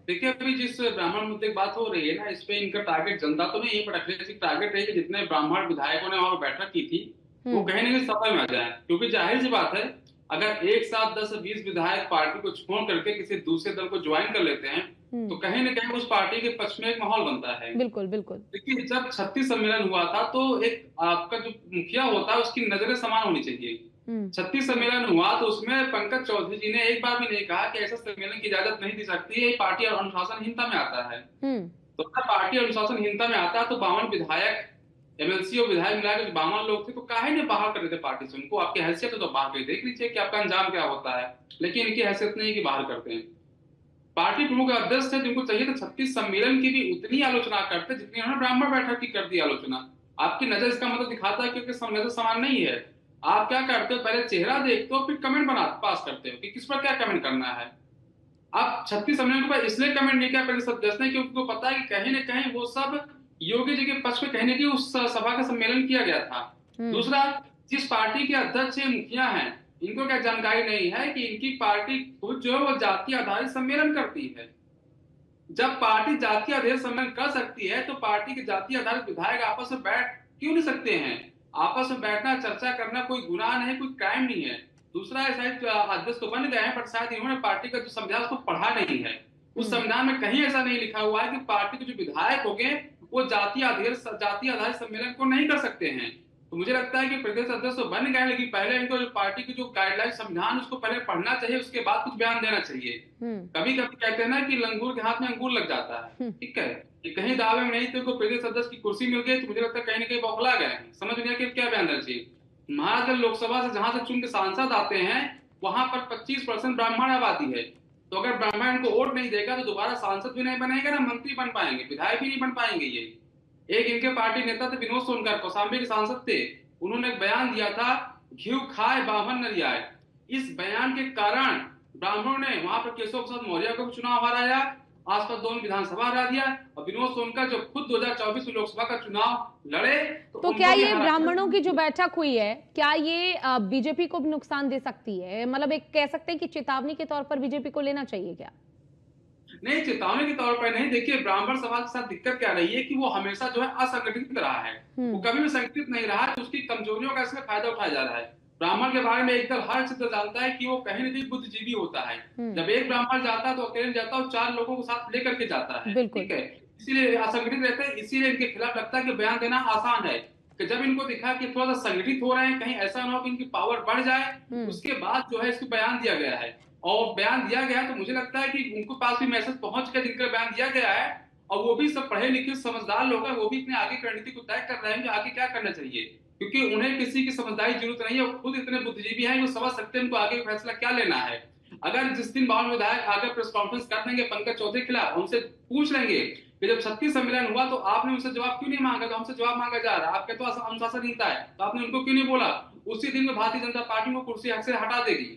देखिए, अभी जिस ब्राह्मण मुद्दे की बात हो रही है ना, इस पे इनका टारगेट जनता तो नहीं है, पर अखिलेश टारगेट है कि जितने ब्राह्मण विधायकों ने वहां पर बैठक की थी वो हम्म। कहीं ना कहीं सफल में आ जाए, क्योंकि जाहिर सी बात है, अगर एक साथ 10-20 विधायक पार्टी को छोड़ करके किसी दूसरे दल को ज्वाइन कर लेते हैं तो हम्म। कहीं ना कहीं उस पार्टी के पक्ष में एक माहौल बनता है। बिल्कुल बिल्कुल। देखिए, जब 36 सम्मेलन हुआ था तो एक आपका जो मुखिया होता है उसकी नजरें समान होनी चाहिए। हम्म। 36 सम्मेलन हुआ तो उसमें पंकज चौधरी जी ने एक बार भी नहीं कहा कि ऐसा सम्मेलन की इजाजत नहीं दी सकती है, ये पार्टी अनुशासनहीनता में आता है। हम्म। तो अगर पार्टी अनुशासनहीनता में आता है तो 52 विधायक, एमएलसी और विधायक मिलाकर जो 52 लोग थे तो काहे ने बाहर कर देते पार्टी से उनको? आपकी हैसियत है तो बाहर कर देख लीजिए कि आपका अंजाम क्या होता है। लेकिन इनकी हैसियत नहीं कि बाहर करते हैं। पार्टी प्रमुख अध्यक्ष थे, जिनको चाहिए था 36 सम्मेलन की भी उतनी आलोचना करते जितनी उन्होंने ब्राह्मण बैठक की कर दी आलोचना। आपकी नजर इसका मतलब दिखाता है क्योंकि सब नजर समान नहीं है। आप क्या करते हो, पहले चेहरा देखते हो फिर कमेंट बना पास करते हो कि किस पर क्या कमेंट करना है। आप 36 सम्मेलन के बाद इसलिए कमेंट नहीं किया पहले सदस्य ने, क्योंकि उनको पता है कि कहीं ना कहीं वो सब योगी जी के पक्ष में कहीं ना कहीं उस सभा का सम्मेलन किया गया था। हम्म। दूसरा, जिस पार्टी के अध्यक्ष मुखिया हैं, इनको क्या जानकारी नहीं है कि इनकी पार्टी खुद जो है वो जाति आधारित सम्मेलन करती है। जब पार्टी जाति आधारित सम्मेलन कर सकती है तो पार्टी के जाति आधारित विधायक आपस में बैठ क्यों नहीं सकते हैं? आपस में बैठना, चर्चा करना कोई गुनाह नहीं, कोई क्राइम नहीं है। दूसरा है, शायद अध्यक्ष तो बन गए हैं पर शायद इन्होंने पार्टी का जो संविधान उसको पढ़ा नहीं है। उस हम्म। संविधान में कहीं ऐसा नहीं लिखा हुआ है कि पार्टी के जो विधायक होंगे वो जाति आधारित सम्मेलन को नहीं कर सकते हैं। तो मुझे लगता है कि प्रदेश अध्यक्ष तो बन गए, लेकिन पहले इनको जो पार्टी की जो गाइडलाइन संविधान उसको पहले पढ़ना चाहिए, उसके बाद कुछ बयान देना चाहिए। हम्म। कभी कभी कहते हैं ना कि लंगूर के हाथ में अंगूर लग जाता है। हम्म। ठीक है, कि कहीं दावे में नहीं थे को प्रदेश अध्यक्ष की कुर्सी मिल गई तो मुझे लगता है कहीं ना कहीं बौखला गए हैं, समझ नहीं आया कि क्या बयान देना चाहिए। महाराजगंज लोकसभा से जहां से चुन के सांसद आते हैं वहां पर 25% ब्राह्मण आबादी है। तो अगर ब्राह्मण को वोट नहीं देगा तो दोबारा सांसद भी नहीं बनेगा, ना मंत्री बन पाएंगे, विधायक भी नहीं बन पाएंगे ये। एक इनके पार्टी नेता थे विनोद सोनकर, कौशाम्बी के सांसद थे। उन्होंने एक बयान दिया था, घी खाए बाभन न रियाए। इस बयान के कारण ब्राह्मणों ने वहां पर केशव प्रसाद मौर्य को चुनाव हराया, आसपास दोनों विधानसभा हरा दिया, और विनोद सोनकर जो खुद 2024 में लोकसभा का चुनाव लड़े तो तो क्या उनको भी ये हरा ब्राह्मणों की जो दिया। बैठक हुई है, क्या ये बीजेपी को भी नुकसान दे सकती है? मतलब एक कह सकते हैं कि चेतावनी के तौर पर बीजेपी को लेना चाहिए क्या? नहीं, चेतावनी के तौर पर नहीं। देखिए, ब्राह्मण समाज के साथ दिक्कत क्या रही है कि वो हमेशा जो है असंगठित रहा है। वो हम्म। कभी भी संगठित नहीं रहा है, तो उसकी कमजोरियों का इसमें फायदा उठाया जा रहा है। ब्राह्मण के बारे में एक दल, हर क्षेत्र जानता है कि वो कहीं ना कहीं बुद्धिजीवी होता है। हम्म। जब एक ब्राह्मण जाता है तो अकेले जाता है, 4 लोगों को साथ लेकर के जाता है। बिल्कुल। ठीक है, इसीलिए असंगठित रहते हैं, इसीलिए इनके खिलाफ लगता है कि बयान देना आसान है। कि जब इनको दिखा कि थोड़ा सा संगठित हो रहे हैं, कहीं ऐसा ना हो कि इनकी पावर बढ़ जाए, हम्म। उसके बाद जो है इसको बयान दिया गया है। और बयान दिया गया तो मुझे लगता है कि उनको पास भी मैसेज पहुंच गया जिनका बयान दिया गया है। और वो भी सब पढ़े लिखे समझदार लोग हैं, वो भी इतने आगे रणनीति को तय कर रहे हैं कि आगे क्या करना चाहिए, क्योंकि उन्हें किसी की समझदारी की जरूरत नहीं है। वो खुद इतने बुद्धिजीवी हैं, वो समझ सकते हैं उनको आगे फैसला क्या लेना है। अगर जिस दिन 52 विधायक आगे प्रेस कॉन्फ्रेंस कर देंगे पंकज चौधरी के खिलाफ, उनसे पूछ लेंगे कि जब 36 सम्मेलन हुआ तो आपने उनसे जवाब क्यों नहीं मांगा, तो हमसे जवाब मांगा जा रहा है, आपके तो अनुशासनहीनता है, तो आपने उनको क्यों नहीं बोला? उसी दिन में भारतीय जनता पार्टी को कुर्सी से हटा देगी।